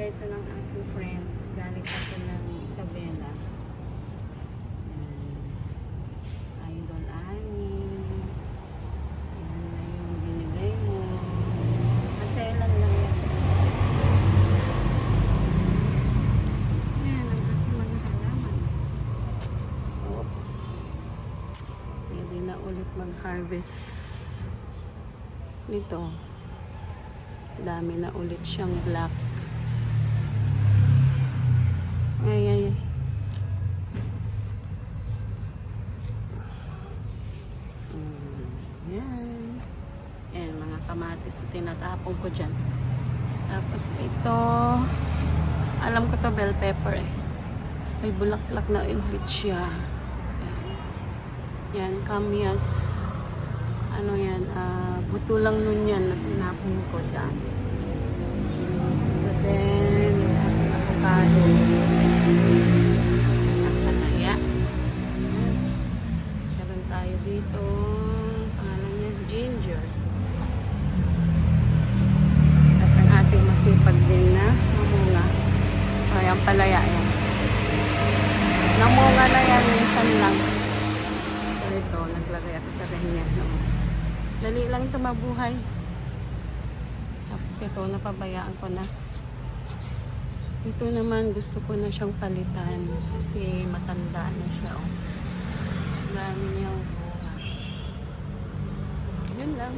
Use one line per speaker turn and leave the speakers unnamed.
Kaya ito ng aking friend. Galing ako ng Isabela. Idol Ani. Yan na yung binigay mo. Kaselan lang yan. Yan ang aking mga halaman. Oops. Pwede na ulit mag-harvest nito. Dami na ulit siyang black. Ay. Yan. Yan, mga kamatis na tinatapon ko dyan. Tapos ito, alam ko to bell pepper eh. May bulaklak na ulit siya. Yan, kamyas. Ano yan, buto lang nun yan na tinapon ko dyan. So then, ating avocado. Ang palaya. Meron tayo dito. Pangalan niya, ginger. At ang ating masipag din na namunga. So, ayan palaya yan. Namunga na yan, minsan lang. So, ito, naglagay ako sa ganyan. Dali lang ito mabuhay. Tapos ito, napabayaan ko na. Ito naman, gusto ko na siyang palitan. Kasi matanda na siya. Oh. Marami niyang bunga. Yun lang.